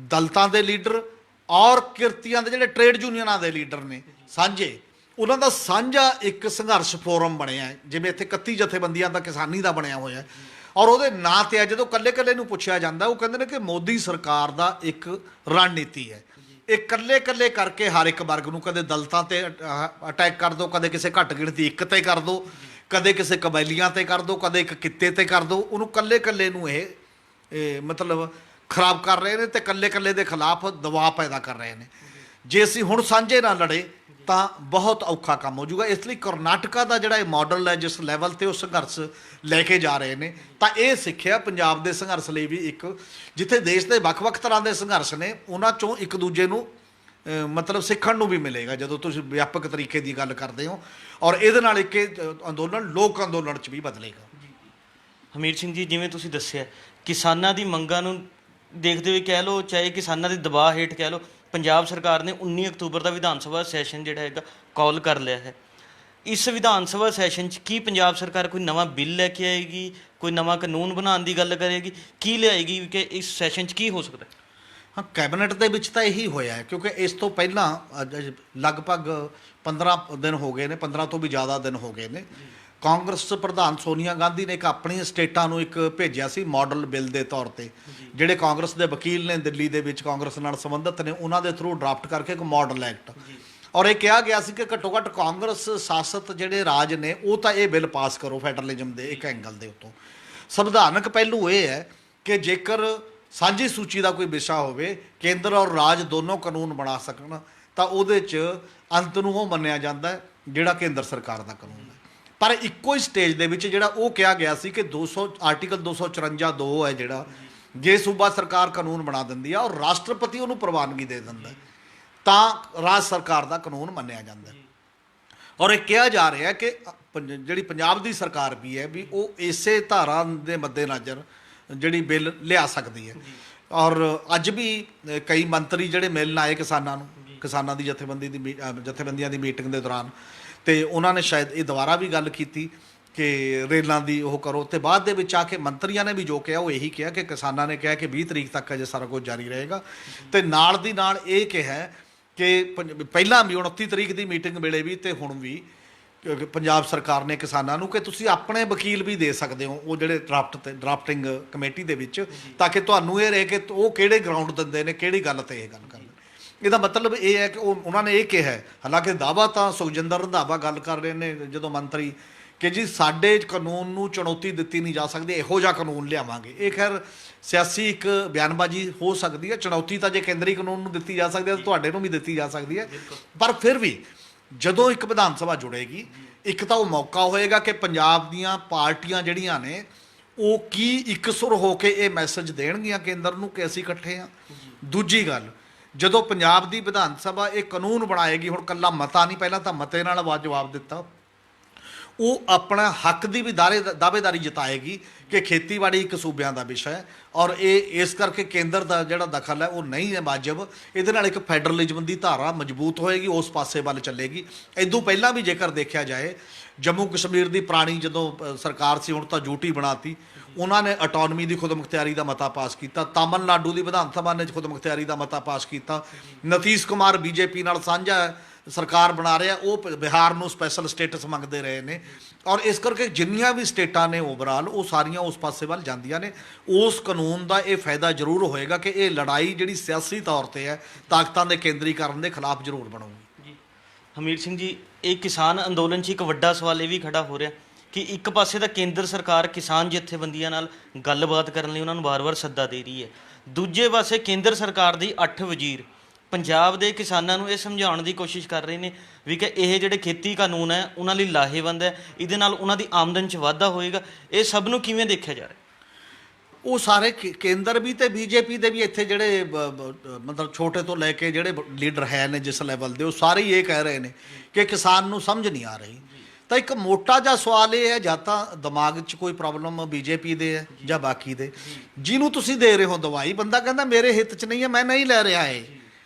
ਦਲਿਤਾਂ ਦੇ ਲੀਡਰ, ਔਰ ਕਿਰਤੀਆਂ ਦੇ ਜਿਹੜੇ ਟ੍ਰੇਡ ਯੂਨੀਅਨਾਂ ਦੇ ਲੀਡਰ ਨੇ ਸਾਂਝੇ, ਉਹਨਾਂ ਦਾ ਸਾਂਝਾ ਇੱਕ ਸੰਘਰਸ਼ ਫੋਰਮ ਬਣਿਆ। ਜਿਵੇਂ ਇੱਥੇ 31 ਜਥੇਬੰਦੀਆਂ ਦਾ ਕਿਸਾਨੀ ਦਾ ਬਣਿਆ ਹੋਇਆ, ਔਰ ਉਹਦੇ ਨਾਂ ਤੇ ਆ ਜਦੋਂ ਕੱਲੇ ਨੂੰ ਪੁੱਛਿਆ ਜਾਂਦਾ, ਉਹ ਕਹਿੰਦੇ ਨੇ ਕਿ ਮੋਦੀ ਸਰਕਾਰ ਦਾ ਇੱਕ ਰਣਨੀਤੀ ਹੈ। ਇਹ ਕੱਲੇ ਕਰਕੇ ਹਰ ਇੱਕ ਵਰਗ ਨੂੰ, ਕਦੇ ਦਲਿਤਾਂ ਤੇ ਅਟੈਕ ਕਰ ਦਿਓ, ਕਦੇ ਕਿਸੇ ਘੱਟ ਗਿਣਤੀ ਇੱਕ ਤੇ ਕਰ ਦਿਓ, ਕਦੇ ਕਿਸੇ ਕਬੈਲੀਆਂ ਤੇ ਕਰ ਦਿਓ, ਕਦੇ ਇੱਕ ਕਿੱਤੇ ਤੇ ਕਰ ਦਿਓ। ਉਹਨੂੰ ਕੱਲੇ ਨੂੰ ਇਹ ਮਤਲਬ ਖਰਾਬ ਕਰ ਰਹੇ ਨੇ ਤੇ ਕੱਲੇ ਦੇ ਖਿਲਾਫ ਦਬਾਅ ਪੈਦਾ ਕਰ ਰਹੇ ਨੇ। ਜੇ ਅਸੀਂ ਹੁਣ ਸਾਂਝੇ ਨਾਲ ਲੜੇ ਤਾਂ ਬਹੁਤ ਔਖਾ ਕੰਮ ਹੋ ਜਾਊਗਾ। ਇਸ ਲਈ ਕਰਨਾਟਕਾ ਦਾ ਜਿਹੜਾ ਇਹ ਮਾਡਲ ਹੈ, ਜਿਸ ਲੈਵਲ ਤੇ ਉਹ ਸੰਘਰਸ਼ ਲੈ ਕੇ ਜਾ ਰਹੇ ਨੇ, ਤਾਂ ਇਹ ਸਿੱਖਿਆ ਪੰਜਾਬ ਦੇ ਸੰਘਰਸ਼ ਲਈ ਵੀ ਇੱਕ, ਜਿੱਥੇ ਦੇਸ਼ ਦੇ ਵੱਖ-ਵੱਖ ਤਰ੍ਹਾਂ ਦੇ ਸੰਘਰਸ਼ ਨੇ, ਉਹਨਾਂ ਚੋਂ ਇੱਕ ਦੂਜੇ ਨੂੰ ਮਤਲਬ ਸਿੱਖਣ ਨੂੰ ਵੀ ਮਿਲੇਗਾ ਜਦੋਂ ਤੁਸੀਂ ਵਿਆਪਕ ਤਰੀਕੇ ਦੀ ਗੱਲ ਕਰਦੇ ਹੋ। ਔਰ ਇਹਦੇ ਨਾਲ ਇੱਕ ਅੰਦੋਲਨ ਲੋਕ ਅੰਦੋਲਨ 'ਚ ਵੀ ਬਦਲੇਗਾ। ਹਮੀਰ ਸਿੰਘ ਜੀ, ਜਿਵੇਂ ਤੁਸੀਂ ਦੱਸਿਆ, ਕਿਸਾਨਾਂ ਦੀ ਮੰਗਾਂ ਨੂੰ ਦੇਖਦੇ ਹੋਏ ਕਹਿ ਲਓ, ਚਾਹੇ ਕਿਸਾਨਾਂ ਦੇ ਦਬਾਅ ਹੇਠ ਕਹਿ ਲਓ, ਪੰਜਾਬ ਸਰਕਾਰ ਨੇ 19 ਅਕਤੂਬਰ ਦਾ ਵਿਧਾਨ ਸਭਾ ਸੈਸ਼ਨ ਜਿਹੜਾ ਹੈਗਾ ਕਾਲ ਕਰ ਲਿਆ ਹੈ। ਇਸ ਵਿਧਾਨ ਸਭਾ ਸੈਸ਼ਨ 'ਚ ਕੀ ਪੰਜਾਬ ਸਰਕਾਰ ਕੋਈ ਨਵਾਂ ਬਿੱਲ ਲੈ ਕੇ ਆਏਗੀ, ਕੋਈ ਨਵਾਂ ਕਾਨੂੰਨ ਬਣਾਉਣ ਦੀ ਗੱਲ ਕਰੇਗੀ, ਕੀ ਲਿਆਏਗੀ ਕਿ ਇਸ ਸੈਸ਼ਨ 'ਚ ਕੀ ਹੋ ਸਕਦਾ? ਹਾਂ, ਕੈਬਨਿਟ ਦੇ ਵਿੱਚ ਤਾਂ ਇਹੀ ਹੋਇਆ ਹੈ, ਕਿਉਂਕਿ ਇਸ ਤੋਂ ਪਹਿਲਾਂ ਲਗਭਗ 15 ਦਿਨ ਹੋ ਗਏ ਨੇ, 15 ਤੋਂ ਵੀ ਜ਼ਿਆਦਾ ਦਿਨ ਹੋ ਗਏ ਨੇ। ਕਾਂਗਰਸ ਪ੍ਰਧਾਨ ਸੋਨੀਆ ਗਾਂਧੀ ਨੇ ਇੱਕ ਆਪਣੀ ਸਟੇਟਾਂ ਨੂੰ ਇੱਕ ਭੇਜਿਆ ਸੀ ਮਾਡਲ ਬਿੱਲ ਦੇ ਤੌਰ ਤੇ, ਜਿਹੜੇ ਕਾਂਗਰਸ ਦੇ ਵਕੀਲ ਨੇ ਦਿੱਲੀ ਦੇ ਵਿੱਚ ਕਾਂਗਰਸ ਨਾਲ ਸੰਬੰਧਿਤ ਨੇ, ਉਹਨਾਂ ਦੇ ਥਰੂ ਡਰਾਫਟ ਕਰਕੇ ਇੱਕ ਮਾਡਲ ਐਕਟ। ਔਰ ਇਹ ਕਿਹਾ ਗਿਆ ਸੀ ਕਿ ਘੱਟੋ ਘੱਟ ਕਾਂਗਰਸ ਸ਼ਾਸਤ ਜਿਹੜੇ ਰਾਜ ਨੇ ਉਹ ਤਾਂ ਇਹ ਬਿੱਲ ਪਾਸ ਕਰੋ ਫੈਡਰਲਿਜ਼ਮ ਦੇ ਇੱਕ ਐਂਗਲ ਦੇ ਉੱਤੋਂ। ਸੰਵਿਧਾਨਕ ਪਹਿਲੂ ਇਹ ਹੈ ਕਿ ਜੇਕਰ ਸਾਂਝੀ ਸੂਚੀ ਦਾ ਕੋਈ ਵਿਸ਼ਾ ਹੋਵੇ, ਕੇਂਦਰ ਔਰ ਰਾਜ ਦੋਨੋਂ ਕਾਨੂੰਨ ਬਣਾ ਸਕਣ, ਤਾਂ ਉਹਦੇ 'ਚ ਅੰਤ ਨੂੰ ਉਹ ਮੰਨਿਆ ਜਾਂਦਾ ਜਿਹੜਾ ਕੇਂਦਰ ਸਰਕਾਰ ਦਾ ਕਾਨੂੰਨ ਹੈ। ਪਰ ਇੱਕੋ ਹੀ ਸਟੇਜ ਦੇ ਵਿੱਚ ਜਿਹੜਾ ਉਹ ਕਿਹਾ ਗਿਆ ਸੀ ਕਿ ਆਰਟੀਕਲ 254(2) ਹੈ ਜਿਹੜਾ, ਜੇ ਸੂਬਾ ਸਰਕਾਰ ਕਾਨੂੰਨ ਬਣਾ ਦਿੰਦੀ ਆ ਔਰ ਰਾਸ਼ਟਰਪਤੀ ਉਹਨੂੰ ਪ੍ਰਵਾਨਗੀ ਦੇ ਦਿੰਦਾ, ਤਾਂ ਰਾਜ ਸਰਕਾਰ ਦਾ ਕਾਨੂੰਨ ਮੰਨਿਆ ਜਾਂਦਾ। ਔਰ ਇਹ ਕਿਹਾ ਜਾ ਰਿਹਾ ਕਿ ਜਿਹੜੀ ਪੰਜਾਬ ਦੀ ਸਰਕਾਰ ਵੀ ਹੈ ਵੀ ਉਹ ਇਸੇ ਧਾਰਾ ਦੇ ਮੱਦੇਨਜ਼ਰ ਜਿਹੜੀ ਬਿੱਲ ਲਿਆ ਸਕਦੀ ਹੈ। ਔਰ ਅੱਜ ਵੀ ਕਈ ਮੰਤਰੀ ਜਿਹੜੇ ਮਿਲਣ ਆਏ ਕਿਸਾਨਾਂ ਨੂੰ, ਕਿਸਾਨਾਂ ਦੀ ਜਥੇਬੰਦੀਆਂ ਦੀ ਮੀਟਿੰਗ ਦੇ ਦੌਰਾਨ, ਤੇ ਉਹਨਾਂ ਨੇ ਸ਼ਾਇਦ ਇਹ ਦੁਬਾਰਾ ਵੀ ਗੱਲ ਕੀਤੀ ਕਿ ਰੇਲਾਂ ਦੀ ਉਹ ਕਰੋ, ਤੇ ਬਾਅਦ ਦੇ ਵਿੱਚ ਆ ਕੇ ਮੰਤਰੀਆਂ ਨੇ ਵੀ ਜੋ ਕਿਹਾ ਉਹ ਇਹੀ ਕਿਹਾ ਕਿ ਕਿਸਾਨਾਂ ਨੇ ਕਿਹਾ ਕਿ 20 ਤਰੀਕ ਤੱਕ ਅਜੇ ਸਾਰਾ ਕੁਝ ਜਾਰੀ ਰਹੇਗਾ, ਤੇ ਨਾਲ ਦੀ ਨਾਲ ਇਹ ਕਿਹਾ ਕਿ ਪਹਿਲਾਂ ਵੀ 29 ਤਰੀਕ ਦੀ ਮੀਟਿੰਗ ਵੇਲੇ ਵੀ ਤੇ ਹੁਣ ਵੀ ਪੰਜਾਬ ਸਰਕਾਰ ਨੇ ਕਿਸਾਨਾਂ ਨੂੰ ਕਿ ਤੁਸੀਂ ਆਪਣੇ ਵਕੀਲ ਵੀ ਦੇ ਸਕਦੇ ਹੋ ਉਹ ਜਿਹੜੇ ਡਰਾਫਟਿੰਗ ਕਮੇਟੀ ਦੇ ਵਿੱਚ, ਤਾਂ ਕਿ ਤੁਹਾਨੂੰ ਇਹ ਰਹੇ ਕਿ ਉਹ ਕਿਹੜੇ ਗਰਾਊਂਡ ਦਿੰਦੇ ਨੇ, ਕਿਹੜੀ ਗੱਲ ਤੇ ਇਹ ਗੱਲ ਕਰਨ। ਇਹਦਾ ਮਤਲਬ ਇਹ ਹੈ ਕਿ ਉਹਨਾਂ ਨੇ ਇਹ ਕਿਹਾ, ਹਾਲਾਂਕਿ ਦਾਅਵਾ ਤਾਂ ਸੁਖਜਿੰਦਰ ਰੰਧਾਵਾ ਗੱਲ ਕਰ ਰਹੇ ਨੇ ਜਦੋਂ ਮੰਤਰੀ, ਕਿ ਜੀ ਸਾਡੇ ਕਾਨੂੰਨ ਨੂੰ ਚੁਣੌਤੀ ਦਿੱਤੀ ਨਹੀਂ ਜਾ ਸਕਦੀ, ਇਹੋ ਜਿਹਾ ਕਾਨੂੰਨ ਲਿਆਵਾਂਗੇ। ਇਹ ਖੈਰ ਸਿਆਸੀ ਇੱਕ ਬਿਆਨਬਾਜ਼ੀ ਹੋ ਸਕਦੀ ਹੈ, ਚੁਣੌਤੀ ਤਾਂ ਜੇ ਕੇਂਦਰੀ ਕਾਨੂੰਨ ਨੂੰ ਦਿੱਤੀ ਜਾ ਸਕਦੀ ਹੈ ਤਾਂ ਤੁਹਾਡੇ ਨੂੰ ਵੀ ਦਿੱਤੀ ਜਾ ਸਕਦੀ ਹੈ। ਪਰ ਫਿਰ ਵੀ ਜਦੋਂ ਇੱਕ ਵਿਧਾਨ ਸਭਾ ਜੁੜੇਗੀ, ਇੱਕ ਤਾਂ ਉਹ ਮੌਕਾ ਹੋਏਗਾ ਕਿ ਪੰਜਾਬ ਦੀਆਂ ਪਾਰਟੀਆਂ ਜਿਹੜੀਆਂ ਨੇ ਉਹ ਕੀ ਇਕਸੁਰ ਹੋ ਕੇ ਇਹ ਮੈਸੇਜ ਦੇਣਗੀਆਂ ਕੇਂਦਰ ਨੂੰ ਕਿ ਅਸੀਂ ਇਕੱਠੇ ਹਾਂ। ਦੂਜੀ ਗੱਲ, ਜਦੋਂ ਪੰਜਾਬ ਦੀ ਵਿਧਾਨ ਸਭਾ ਇਹ ਕਾਨੂੰਨ ਬਣਾਏਗੀ, ਹੁਣ ਕੱਲਾ ਮਤਾ ਨਹੀਂ, ਪਹਿਲਾਂ ਤਾਂ ਮਤੇ ਨਾਲ ਜਵਾਬ ਦਿੱਤਾ, ਉਹ ਆਪਣਾ ਹੱਕ ਦੀ ਵੀ ਦਾਅਵੇਦਾਰੀ ਜਤਾਏਗੀ ਕਿ ਖੇਤੀਬਾੜੀ ਇੱਕ ਸੂਬਿਆਂ ਦਾ ਵਿਸ਼ਾ ਹੈ ਔਰ ਇਹ ਇਸ ਕਰਕੇ ਕੇਂਦਰ ਦਾ ਜਿਹੜਾ ਦਖਲ ਹੈ ਉਹ ਨਹੀਂ ਹੈ ਵਾਜਬ। ਇਹਦੇ ਨਾਲ ਇੱਕ ਫੈਡਰਲਿਜ਼ਮ ਦੀ ਧਾਰਾ ਮਜ਼ਬੂਤ ਹੋਏਗੀ, ਉਸ ਪਾਸੇ ਵੱਲ ਚੱਲੇਗੀ। ਇਦੋਂ ਪਹਿਲਾਂ ਵੀ ਜੇਕਰ ਦੇਖਿਆ ਜਾਏ, ਜੰਮੂ ਕਸ਼ਮੀਰ ਦੀ ਪੁਰਾਣੀ ਜਦੋਂ ਸਰਕਾਰ ਸੀ, ਹੁਣ ਤਾਂ ਯੂਟੀ ਬਣਾਤੀ, ਉਹਨਾਂ ਨੇ ਆਟੋਨਮੀ ਦੀ ਖੁਦਮੁਖਤਿਆਰੀ ਦਾ ਮਤਾ ਪਾਸ ਕੀਤਾ। ਤਾਮਿਲਨਾਡੂ ਦੀ ਵਿਧਾਨ ਸਭਾ ਨੇ ਖੁਦਮੁਖਤਿਆਰੀ ਦਾ ਮਤਾ ਪਾਸ ਕੀਤਾ। ਨਤੀਸ਼ ਕੁਮਾਰ ਬੀਜੇਪੀ ਨਾਲ ਸਾਂਝਾ ਸਰਕਾਰ ਬਣਾ ਰਿਹਾ, ਉਹ ਬਿਹਾਰ ਨੂੰ ਸਪੈਸ਼ਲ ਸਟੇਟਸ ਮੰਗਦੇ ਰਹੇ ਨੇ। ਔਰ ਇਸ ਕਰਕੇ ਜਿੰਨੀਆਂ ਵੀ ਸਟੇਟਾਂ ਨੇ ਓਵਰਆਲ, ਉਹ ਸਾਰੀਆਂ ਉਸ ਪਾਸੇ ਵੱਲ ਜਾਂਦੀਆਂ ਨੇ। ਉਸ ਕਾਨੂੰਨ ਦਾ ਇਹ ਫਾਇਦਾ ਜ਼ਰੂਰ ਹੋਏਗਾ ਕਿ ਇਹ ਲੜਾਈ ਜਿਹੜੀ ਸਿਆਸੀ ਤੌਰ ਤੇ ਹੈ, ਤਾਕਤਾਂ ਦੇ ਕੇਂਦਰੀਕਰਨ ਦੇ ਖਿਲਾਫ ਜ਼ਰੂਰ ਬਣੂਗੀ। ਜੀ ਹਮੀਰ ਸਿੰਘ ਜੀ, ਇਹ ਕਿਸਾਨ ਅੰਦੋਲਨ 'ਚ ਇੱਕ ਵੱਡਾ ਸਵਾਲ ਇਹ ਵੀ ਖੜਾ ਹੋ ਰਿਹਾ ਕਿ ਇੱਕ ਪਾਸੇ ਤਾਂ ਕੇਂਦਰ ਸਰਕਾਰ ਕਿਸਾਨ ਜਥੇਬੰਦੀਆਂ ਨਾਲ ਗੱਲਬਾਤ ਕਰਨ ਲਈ ਉਹਨਾਂ ਨੂੰ ਵਾਰ-ਵਾਰ ਸੱਦਾ ਦੇ ਰਹੀ ਹੈ, ਦੂਜੇ ਪਾਸੇ ਕੇਂਦਰ ਸਰਕਾਰ ਦੀ 8 ਵਜ਼ੀਰ ਪੰਜਾਬ ਦੇ ਕਿਸਾਨਾਂ ਨੂੰ ਇਹ ਸਮਝਾਉਣ ਦੀ ਕੋਸ਼ਿਸ਼ ਕਰ ਰਹੇ ਨੇ ਵੀ ਕਿ ਇਹ ਜਿਹੜੇ ਖੇਤੀ ਕਾਨੂੰਨ ਹੈ ਉਹਨਾਂ ਲਈ ਲਾਹੇਵੰਦ ਹੈ, ਇਹਦੇ ਨਾਲ ਉਹਨਾਂ ਦੀ ਆਮਦਨ 'ਚ ਵਾਧਾ ਹੋਏਗਾ। ਇਹ ਸਭ ਨੂੰ ਕਿਵੇਂ ਦੇਖਿਆ ਜਾ ਰਿਹਾ? ਉਹ ਸਾਰੇ ਕੇਂਦਰ ਵੀ ਤੇ ਬੀਜੇਪੀ ਦੇ ਵੀ ਇੱਥੇ ਜਿਹੜੇ ਮਤਲਬ ਛੋਟੇ ਤੋਂ ਲੈ ਕੇ ਜਿਹੜੇ ਲੀਡਰ ਹੈ ਨੇ ਜਿਸ ਲੈਵਲ ਦੇ, ਉਹ ਸਾਰੇ ਹੀ ਇਹ ਕਹਿ ਰਹੇ ਨੇ ਕਿ ਕਿਸਾਨ ਨੂੰ ਸਮਝ ਨਹੀਂ ਆ ਰਹੀ। ਤਾਂ ਇੱਕ ਮੋਟਾ ਜਿਹਾ ਸਵਾਲ ਇਹ ਹੈ, ਜਾਂ ਤਾਂ ਦਿਮਾਗ 'ਚ ਕੋਈ ਪ੍ਰੋਬਲਮ ਬੀਜੇਪੀ ਦੇ ਹੈ ਜਾਂ ਬਾਕੀ ਦੇ। ਜਿਹਨੂੰ ਤੁਸੀਂ ਦੇ ਰਹੇ ਹੋ ਦਵਾਈ, ਬੰਦਾ ਕਹਿੰਦਾ ਮੇਰੇ ਹਿੱਤ 'ਚ ਨਹੀਂ ਹੈ, ਮੈਂ ਨਹੀਂ ਲੈ ਰਿਹਾ ਇਹ,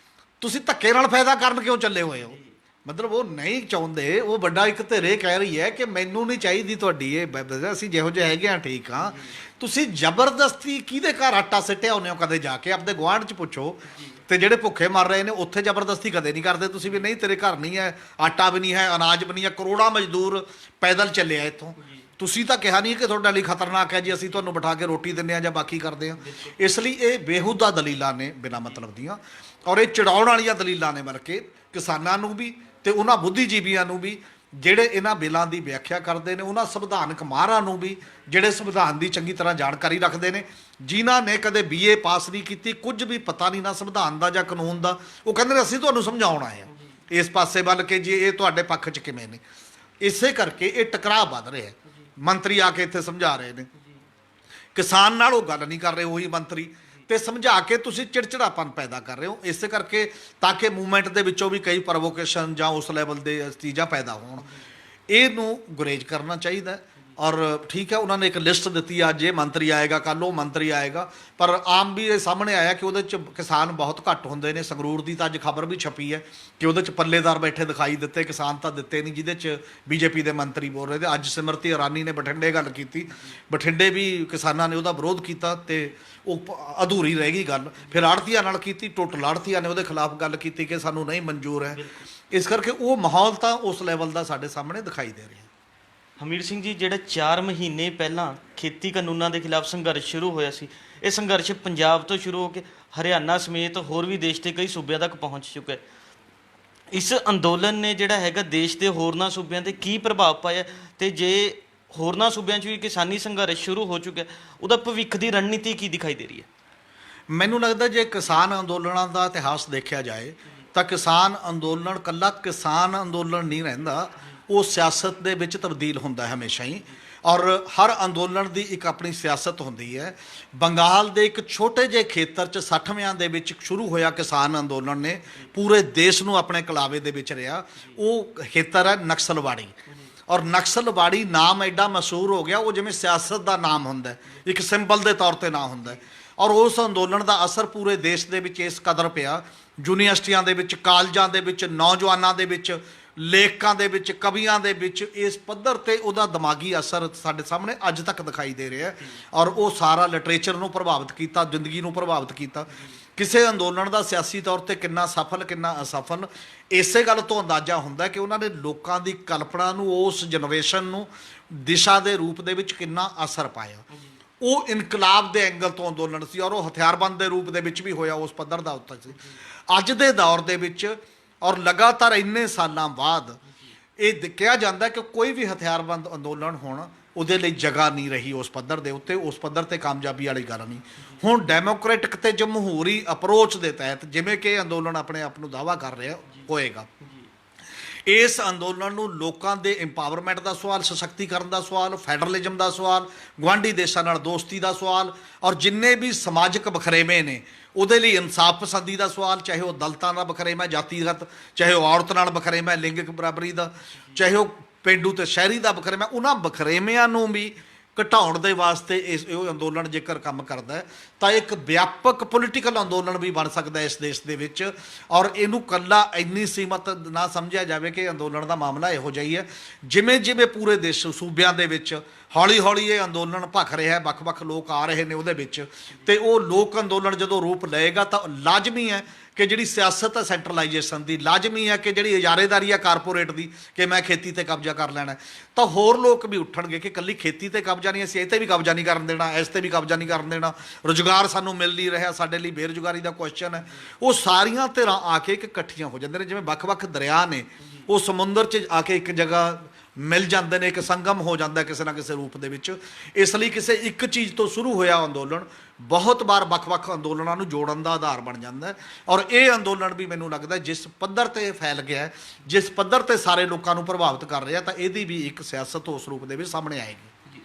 ਤੁਸੀਂ ਧੱਕੇ ਨਾਲ ਫਾਇਦਾ ਕਰਨ ਕਿਉਂ ਚੱਲੇ ਹੋਏ ਹੋ? ਮਤਲਬ ਉਹ ਨਹੀਂ ਚਾਹੁੰਦੇ। ਉਹ ਵੱਡਾ ਇੱਕ ਧਿਰੇ ਕਹਿ ਰਹੀ ਹੈ ਕਿ ਮੈਨੂੰ ਨਹੀਂ ਚਾਹੀਦੀ ਤੁਹਾਡੀ ਇਹ, ਅਸੀਂ ਜਿਹੋ ਜਿਹੇ ਹੈਗੇ ਹਾਂ ਠੀਕ ਹਾਂ। ਤੁਸੀਂ ਜ਼ਬਰਦਸਤੀ ਕਿਹਦੇ ਘਰ ਆਟਾ ਸਿੱਟਿਆ ਹੁੰਦੇ ਹੋ? ਕਦੇ ਜਾ ਕੇ ਆਪਣੇ ਗੁਆਂਢ 'ਚ ਪੁੱਛੋ। ਤੇ ਜਿਹੜੇ ਭੁੱਖੇ ਮਰ ਰਹੇ ਨੇ ਉੱਥੇ ਜ਼ਬਰਦਸਤੀ ਕਦੇ ਨਹੀਂ ਕਰਦੇ ਤੁਸੀਂ ਵੀ ਨਹੀਂ ਤੇਰੇ ਘਰ ਨਹੀਂ ਹੈ, ਆਟਾ ਵੀ ਨਹੀਂ ਹੈ, ਅਨਾਜ ਵੀ ਨਹੀਂ ਹੈ। ਕਰੋੜਾਂ ਮਜ਼ਦੂਰ ਪੈਦਲ ਚੱਲਿਆ ਇੱਥੋਂ। ਤੁਸੀਂ ਤਾਂ ਕਿਹਾ ਨਹੀਂ ਕਿ ਤੁਹਾਡੇ ਲਈ ਖਤਰਨਾਕ ਹੈ ਜੀ, ਅਸੀਂ ਤੁਹਾਨੂੰ ਬਿਠਾ ਕੇ ਰੋਟੀ ਦਿੰਦੇ ਹਾਂ ਜਾਂ ਬਾਕੀ ਕਰਦੇ ਹਾਂ। ਇਸ ਲਈ ਇਹ ਬੇਹੂਦਾ ਦਲੀਲਾਂ ਨੇ ਬਿਨਾਂ ਮਤਲਬ ਦੀਆਂ, ਔਰ ਇਹ ਚੜਾਉਣ ਵਾਲੀਆਂ ਦਲੀਲਾਂ ਨੇ, ਬਲਕਿ ਕਿਸਾਨਾਂ ਨੂੰ ਵੀ ਤੇ ਉਹਨਾਂ ਬੁੱਧੀਜੀਵੀਆਂ ਨੂੰ ਵੀ ਜਿਹੜੇ ਇਹਨਾਂ ਬਿੱਲਾਂ ਦੀ ਵਿਆਖਿਆ ਕਰਦੇ ਨੇ, ਉਹਨਾਂ ਸੰਵਿਧਾਨਕ ਮਾਹਰਾਂ ਨੂੰ ਵੀ ਜਿਹੜੇ ਸੰਵਿਧਾਨ ਦੀ ਚੰਗੀ ਤਰ੍ਹਾਂ ਜਾਣਕਾਰੀ ਰੱਖਦੇ ਨੇ, ਜਿਨ੍ਹਾਂ ਨੇ ਕਦੇ BA ਪਾਸ ਨਹੀਂ ਕੀਤੀ, ਕੁਝ ਵੀ ਪਤਾ ਨਹੀਂ ਨਾ ਸੰਵਿਧਾਨ ਦਾ ਜਾਂ ਕਾਨੂੰਨ ਦਾ। ਉਹ ਕਹਿੰਦੇ ਨੇ ਅਸੀਂ ਤੁਹਾਨੂੰ ਸਮਝਾਉਣ ਆਏ ਹਾਂ ਇਸ ਪਾਸੇ ਵੱਲ ਕਿ ਜੀ ਇਹ ਤੁਹਾਡੇ ਪੱਖ 'ਚ ਕਿਵੇਂ ਨੇ। ਇਸੇ ਕਰਕੇ ਇਹ ਟਕਰਾਅ ਵੱਧ ਰਿਹਾ। ਮੰਤਰੀ ਆ ਕੇ ਇੱਥੇ ਸਮਝਾ ਰਹੇ ਨੇ, ਕਿਸਾਨ ਨਾਲ ਉਹ ਗੱਲ ਨਹੀਂ ਕਰ ਰਹੇ ਉਹੀ ਮੰਤਰੀ, ਤੇ ਸਮਝਾ ਕੇ ਤੁਸੀਂ ਚਿੜਚਿੜਾਪਨ ਪੈਦਾ ਕਰ ਰਹੇ ਹੋ। ਇਸੇ ਕਰਕੇ ਤਾਂ ਕਿ ਮੂਵਮੈਂਟ ਦੇ ਵਿੱਚੋਂ ਵੀ ਕਈ ਪ੍ਰੋਵੋਕੇਸ਼ਨ ਜਾਂ ਉਸ ਲੈਵਲ ਦੇ ਚੀਜ਼ਾਂ ਪੈਦਾ ਹੋਣ, ਇਹਨੂੰ ਗੁਰੇਜ਼ ਕਰਨਾ ਚਾਹੀਦਾ। ਔਰ ਠੀਕ ਹੈ, ਉਹਨਾਂ ਨੇ ਇੱਕ ਲਿਸਟ ਦਿੱਤੀ, ਅੱਜ ਇਹ ਮੰਤਰੀ ਆਏਗਾ, ਕੱਲ੍ਹ ਉਹ ਮੰਤਰੀ ਆਏਗਾ, ਪਰ ਆਮ ਵੀ ਇਹ ਸਾਹਮਣੇ ਆਇਆ ਕਿ ਉਹਦੇ 'ਚ ਕਿਸਾਨ ਬਹੁਤ ਘੱਟ ਹੁੰਦੇ ਨੇ। ਸੰਗਰੂਰ ਦੀ ਤਾਂ ਅੱਜ ਖਬਰ ਵੀ ਛਪੀ ਹੈ ਕਿ ਉਹਦੇ 'ਚ ਪੱਲੇਦਾਰ ਬੈਠੇ ਦਿਖਾਈ ਦਿੱਤੇ, ਕਿਸਾਨ ਤਾਂ ਦਿੱਤੇ ਨਹੀਂ, ਜਿਹਦੇ 'ਚ BJP ਦੇ ਮੰਤਰੀ ਬੋਲ ਰਹੇ। ਤੇ ਅੱਜ ਸਿਮਰਤੀ ਇਰਾਨੀ ਨੇ ਬਠਿੰਡੇ ਗੱਲ ਕੀਤੀ, ਬਠਿੰਡੇ ਵੀ ਕਿਸਾਨਾਂ ਨੇ ਉਹਦਾ ਵਿਰੋਧ ਕੀਤਾ ਤੇ ਉਹ ਅਧੂਰੀ ਰਹਿ ਗਈ ਗੱਲ। ਫਿਰ ਆੜ੍ਹਤੀਆਂ ਨਾਲ ਕੀਤੀ, ਟੋਟਲ ਆੜ੍ਹਤੀਆਂ ਨੇ ਉਹਦੇ ਖਿਲਾਫ ਗੱਲ ਕੀਤੀ ਕਿ ਸਾਨੂੰ ਨਹੀਂ ਮਨਜ਼ੂਰ ਹੈ। ਇਸ ਕਰਕੇ ਉਹ ਮਾਹੌਲ ਤਾਂ ਉਸ ਲੈਵਲ ਦਾ ਸਾਡੇ ਸਾਹਮਣੇ ਦਿਖਾਈ ਦੇ ਰਿਹਾ। ਹਮੀਰ ਸਿੰਘ ਜੀ, ਜਿਹੜਾ 4 ਮਹੀਨੇ ਪਹਿਲਾਂ ਖੇਤੀ ਕਾਨੂੰਨਾਂ ਦੇ ਖਿਲਾਫ ਸੰਘਰਸ਼ ਸ਼ੁਰੂ ਹੋਇਆ ਸੀ, ਇਹ ਸੰਘਰਸ਼ ਪੰਜਾਬ ਤੋਂ ਸ਼ੁਰੂ ਹੋ ਕੇ ਹਰਿਆਣਾ ਸਮੇਤ ਹੋਰ ਵੀ ਦੇਸ਼ ਦੇ ਕਈ ਸੂਬਿਆਂ ਤੱਕ ਪਹੁੰਚ ਚੁੱਕਾ ਹੈ। ਇਸ ਅੰਦੋਲਨ ਨੇ ਜਿਹੜਾ ਹੈਗਾ ਦੇਸ਼ ਦੇ ਹੋਰਨਾਂ ਸੂਬਿਆਂ 'ਤੇ ਕੀ ਪ੍ਰਭਾਵ ਪਾਇਆ, ਤੇ ਜੇ ਹੋਰਨਾਂ ਸੂਬਿਆਂ 'ਚ ਵੀ ਕਿਸਾਨੀ ਸੰਘਰਸ਼ ਸ਼ੁਰੂ ਹੋ ਚੁੱਕਿਆ, ਉਹਦਾ ਭਵਿੱਖ ਦੀ ਰਣਨੀਤੀ ਕੀ ਦਿਖਾਈ ਦੇ ਰਹੀ ਹੈ? ਮੈਨੂੰ ਲੱਗਦਾ ਜੇ ਕਿਸਾਨ ਅੰਦੋਲਨਾਂ ਦਾ ਇਤਿਹਾਸ ਦੇਖਿਆ ਜਾਏ ਤਾਂ ਕਿਸਾਨ ਅੰਦੋਲਨ ਇਕੱਲਾ ਕਿਸਾਨ ਅੰਦੋਲਨ ਨਹੀਂ ਰਹਿੰਦਾ, ਉਹ ਸਿਆਸਤ ਦੇ ਵਿੱਚ ਤਬਦੀਲ ਹੁੰਦਾ ਹਮੇਸ਼ਾ ਹੀ। ਔਰ ਹਰ ਅੰਦੋਲਨ ਦੀ ਇੱਕ ਆਪਣੀ ਸਿਆਸਤ ਹੁੰਦੀ ਹੈ। ਬੰਗਾਲ ਦੇ ਇੱਕ ਛੋਟੇ ਜਿਹੇ ਖੇਤਰ 'ਚ 60ਵਿਆਂ ਦੇ ਵਿੱਚ ਸ਼ੁਰੂ ਹੋਇਆ ਕਿਸਾਨ ਅੰਦੋਲਨ ਨੇ ਪੂਰੇ ਦੇਸ਼ ਨੂੰ ਆਪਣੇ ਕਲਾਵੇ ਦੇ ਵਿੱਚ ਰਿਹਾ। ਉਹ ਖੇਤਰ ਹੈ ਨਕਸਲਵਾੜੀ। ਔਰ ਨਕਸਲਵਾੜੀ ਨਾਮ ਐਡਾ ਮਸ਼ਹੂਰ ਹੋ ਗਿਆ, ਉਹ ਜਿਵੇਂ ਸਿਆਸਤ ਦਾ ਨਾਮ ਹੁੰਦਾ, ਇੱਕ ਸਿੰਬਲ ਦੇ ਤੌਰ 'ਤੇ ਨਾਂ ਹੁੰਦਾ। ਔਰ ਉਸ ਅੰਦੋਲਨ ਦਾ ਅਸਰ ਪੂਰੇ ਦੇਸ਼ ਦੇ ਵਿੱਚ ਇਸ ਕਦਰ ਪਿਆ, ਯੂਨੀਵਰਸਿਟੀਆਂ ਦੇ ਵਿੱਚ, ਕਾਲਜਾਂ ਦੇ ਵਿੱਚ, ਨੌਜਵਾਨਾਂ ਦੇ ਵਿੱਚ, ਲੇਖਕਾਂ ਦੇ ਵਿੱਚ, ਕਵੀਆਂ ਦੇ ਵਿੱਚ, ਇਸ ਪੱਧਰ 'ਤੇ ਉਹਦਾ ਦਿਮਾਗੀ ਅਸਰ ਸਾਡੇ ਸਾਹਮਣੇ ਅੱਜ ਤੱਕ ਦਿਖਾਈ ਦੇ ਰਿਹਾ। ਔਰ ਉਹ ਸਾਰਾ ਲਿਟਰੇਚਰ ਨੂੰ ਪ੍ਰਭਾਵਿਤ ਕੀਤਾ, ਜ਼ਿੰਦਗੀ ਨੂੰ ਪ੍ਰਭਾਵਿਤ ਕੀਤਾ। ਕਿਸੇ ਅੰਦੋਲਨ ਦਾ ਸਿਆਸੀ ਤੌਰ 'ਤੇ ਕਿੰਨਾ ਸਫਲ ਕਿੰਨਾ ਅਸਫਲ, ਇਸੇ ਗੱਲ ਤੋਂ ਅੰਦਾਜ਼ਾ ਹੁੰਦਾ ਕਿ ਉਹਨਾਂ ਨੇ ਲੋਕਾਂ ਦੀ ਕਲਪਨਾ ਨੂੰ, ਉਸ ਜਨਰੇਸ਼ਨ ਨੂੰ ਦਿਸ਼ਾ ਦੇ ਰੂਪ ਦੇ ਵਿੱਚ ਕਿੰਨਾ ਅਸਰ ਪਾਇਆ। ਉਹ ਇਨਕਲਾਬ ਦੇ ਐਂਗਲ ਤੋਂ ਅੰਦੋਲਨ ਸੀ, ਔਰ ਉਹ ਹਥਿਆਰਬੰਦ ਦੇ ਰੂਪ ਦੇ ਵਿੱਚ ਵੀ ਹੋਇਆ, ਉਸ ਪੱਧਰ ਦਾ ਉੱਤੇ ਸੀ। ਅੱਜ ਦੇ ਦੌਰ ਦੇ ਵਿੱਚ ਔਰ ਲਗਾਤਾਰ ਇੰਨੇ ਸਾਲਾਂ ਬਾਅਦ ਇਹ ਕਿਹਾ ਜਾਂਦਾ ਕਿ ਕੋਈ ਵੀ ਹਥਿਆਰਬੰਦ ਅੰਦੋਲਨ ਹੋਣ, ਉਹਦੇ ਲਈ ਜਗ੍ਹਾ ਨਹੀਂ ਰਹੀ ਉਸ ਪੱਧਰ ਦੇ ਉੱਤੇ, ਉਸ ਪੱਧਰ 'ਤੇ ਕਾਮਯਾਬੀ ਵਾਲੀ ਗੱਲ ਨਹੀਂ। ਹੁਣ ਡੈਮੋਕ੍ਰੈਟਿਕ ਤੇ ਜਮਹੂਰੀ ਅਪਰੋਚ ਦੇ ਤਹਿਤ ਜਿਵੇਂ ਕਿ ਇਹ ਅੰਦੋਲਨ ਆਪਣੇ ਆਪ ਨੂੰ ਦਾਅਵਾ ਕਰ ਰਿਹਾ ਹੋਏਗਾ, ਇਸ ਅੰਦੋਲਨ ਨੂੰ ਲੋਕਾਂ ਦੇ ਇੰਪਾਵਰਮੈਂਟ ਦਾ ਸਵਾਲ, ਸਸ਼ਕਤੀਕਰਨ ਦਾ ਸਵਾਲ, ਫੈਡਰਲਿਜ਼ਮ ਦਾ ਸਵਾਲ, ਗੁਆਂਢੀ ਦੇਸ਼ਾਂ ਨਾਲ ਦੋਸਤੀ ਦਾ ਸਵਾਲ, ਔਰ ਜਿੰਨੇ ਵੀ ਸਮਾਜਿਕ ਵਖਰੇਵੇਂ ਨੇ ਉਹਦੇ ਲਈ ਇਨਸਾਫ ਪਸੰਦੀ ਦਾ ਸਵਾਲ, ਚਾਹੇ ਉਹ ਦਲਤਾਂ ਦਾ ਵਖਰੇਵਾਂ ਜਾਤੀਗਤ, ਚਾਹੇ ਉਹ ਔਰਤ ਨਾਲ ਵਖਰੇਵਾਂ ਲਿੰਗਕ ਬਰਾਬਰੀ ਦਾ, ਚਾਹੇ ਉਹ ਪੇਂਡੂ ਤੇ ਸ਼ਹਿਰੀ ਦਾ ਵਖਰੇਵਾਂ, ਉਹਨਾਂ ਵਖਰੇਵਿਆਂ ਨੂੰ ਵੀ ਘਟਾਉਣ ਦੇ ਵਾਸਤੇ ਇਹ ਅੰਦੋਲਨ ਜੇਕਰ ਕੰਮ ਕਰਦਾ ਹੈ ਤਾਂ ਇੱਕ ਵਿਆਪਕ ਪੋਲੀਟੀਕਲ ਅੰਦੋਲਨ ਵੀ ਬਣ ਸਕਦਾ ਹੈ ਇਸ ਦੇਸ਼ ਦੇ ਵਿੱਚ। ਔਰ ਇਹਨੂੰ ਕੱਲਾ ਇੰਨੀ ਸੀਮਤ ਨਾ ਸਮਝਿਆ ਜਾਵੇ ਕਿ ਅੰਦੋਲਨ ਦਾ ਮਾਮਲਾ ਇਹੋ ਜਿਹਾ ਹੀ ਹੈ। ਜਿਵੇਂ ਜਿਵੇਂ ਪੂਰੇ ਦੇਸ਼ ਸੂਬਿਆਂ ਦੇ ਵਿੱਚ ਹੌਲੀ ਹੌਲੀ ਇਹ ਅੰਦੋਲਨ ਭਖ ਰਿਹਾ, ਵੱਖ-ਵੱਖ ਲੋਕ ਆ ਰਹੇ ਨੇ ਉਹਦੇ ਵਿੱਚ, ਤੇ ਉਹ ਲੋਕ ਅੰਦੋਲਨ ਜਦੋਂ ਰੂਪ ਲਏਗਾ ਤਾਂ ਲਾਜ਼ਮੀ ਹੈ ਕਿ ਜਿਹੜੀ ਸਿਆਸਤ ਹੈ ਸੈਂਟਰਲਾਈਜੇਸ਼ਨ ਦੀ, ਲਾਜ਼ਮੀ ਹੈ ਕਿ ਜਿਹੜੀ ਇਜਾਰੇਦਾਰੀ ਹੈ ਕਾਰਪੋਰੇਟ ਦੀ ਕਿ ਮੈਂ ਖੇਤੀ ਤੇ ਕਬਜ਼ਾ ਕਰ ਲੈਣਾ, ਤਾਂ ਹੋਰ ਲੋਕ ਵੀ ਉੱਠਣਗੇ ਕਿ ਇਕੱਲੀ ਖੇਤੀ ਤੇ ਕਬਜ਼ਾ ਨਹੀਂ, ਅਸੀਂ ਇਹ ਤੇ ਵੀ ਕਬਜ਼ਾ ਨਹੀਂ ਕਰਨ ਦੇਣਾ, ਇਸ ਤੇ ਵੀ ਕਬਜ਼ਾ ਨਹੀਂ ਕਰਨ ਦੇਣਾ, ਰੁਜ਼ਗਾਰ ਸਾਨੂੰ ਮਿਲ ਨਹੀਂ ਰਿਹਾ, ਸਾਡੇ ਲਈ ਬੇਰੁਜ਼ਗਾਰੀ ਦਾ ਕੁਐਸਚਨ ਹੈ। ਉਹ ਸਾਰੀਆਂ ਧਿਰਾਂ ਆ ਕੇ ਇੱਕ ਇਕੱਠੀਆਂ ਹੋ ਜਾਂਦੇ ਨੇ, ਜਿਵੇਂ ਵੱਖ-ਵੱਖ ਦਰਿਆ ਨੇ ਉਹ ਸਮੁੰਦਰ 'ਚ ਆ ਕੇ ਇੱਕ ਜਗ੍ਹਾ ਮਿਲ ਜਾਂਦੇ ਨੇ, ਇੱਕ ਸੰਗਮ ਹੋ ਜਾਂਦਾ ਕਿਸੇ ਨਾ ਕਿਸੇ ਰੂਪ ਦੇ ਵਿੱਚ। ਇਸ ਲਈ ਕਿਸੇ ਇੱਕ ਚੀਜ਼ ਤੋਂ ਸ਼ੁਰੂ ਹੋਇਆ ਅੰਦੋਲਨ ਬਹੁਤ ਵਾਰ ਵੱਖ-ਵੱਖ ਅੰਦੋਲਨਾਂ ਨੂੰ ਜੋੜਨ ਦਾ ਆਧਾਰ ਬਣ ਜਾਂਦਾ ਹੈ। ਔਰ ਇਹ ਅੰਦੋਲਨ ਵੀ ਮੈਨੂੰ ਲੱਗਦਾ ਜਿਸ ਪੱਧਰ ਤੇ ਫੈਲ ਗਿਆ, ਜਿਸ ਪੱਧਰ ਤੇ ਸਾਰੇ ਲੋਕਾਂ ਨੂੰ ਪ੍ਰਭਾਵਿਤ ਕਰ ਰਿਹਾ, ਤਾਂ ਇਹਦੀ ਵੀ ਇੱਕ ਸਿਆਸਤ ਉਸ ਰੂਪ ਦੇ ਵਿੱਚ ਸਾਹਮਣੇ ਆਏਗੀ।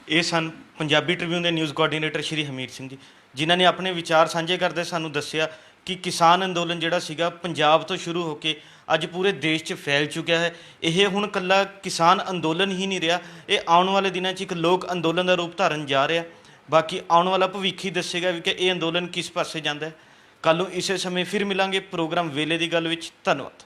ਇਹ ਸਨ ਪੰਜਾਬੀ ਟ੍ਰਿਬਿਊਨ ਦੇ ਨਿਊਜ਼ ਕੋਆਰਡੀਨੇਟਰ ਸ਼੍ਰੀ ਹਮੀਰ ਸਿੰਘ ਜੀ, ਜਿਨ੍ਹਾਂ ਨੇ ਆਪਣੇ ਵਿਚਾਰ ਸਾਂਝੇ ਕਰਦੇ ਸਾਨੂੰ ਦੱਸਿਆ ਕਿ ਕਿਸਾਨ ਅੰਦੋਲਨ ਜਿਹੜਾ ਸੀਗਾ ਪੰਜਾਬ ਤੋਂ ਸ਼ੁਰੂ ਹੋ ਕੇ ਅੱਜ ਪੂਰੇ ਦੇਸ਼ 'ਚ ਫੈਲ ਚੁੱਕਿਆ ਹੈ। ਇਹ ਹੁਣ ਇਕੱਲਾ ਕਿਸਾਨ ਅੰਦੋਲਨ ਹੀ ਨਹੀਂ ਰਿਹਾ, ਇਹ ਆਉਣ ਵਾਲੇ ਦਿਨਾਂ 'ਚ ਇੱਕ ਲੋਕ ਅੰਦੋਲਨ ਦਾ ਰੂਪ ਧਾਰਨ ਜਾ ਰਿਹਾ। ਬਾਕੀ ਆਉਣ ਵਾਲਾ ਭਵਿੱਖ ਹੀ ਦੱਸੇਗਾ ਵੀ ਕਿ ਇਹ ਅੰਦੋਲਨ ਕਿਸ ਪਾਸੇ ਜਾਂਦਾ ਹੈ। ਕੱਲ੍ਹ ਨੂੰ ਇਸੇ ਸਮੇਂ ਫਿਰ ਮਿਲਾਂਗੇ ਪ੍ਰੋਗਰਾਮ ਵੇਲੇ ਦੀ ਗੱਲ ਵਿੱਚ। ਧੰਨਵਾਦ।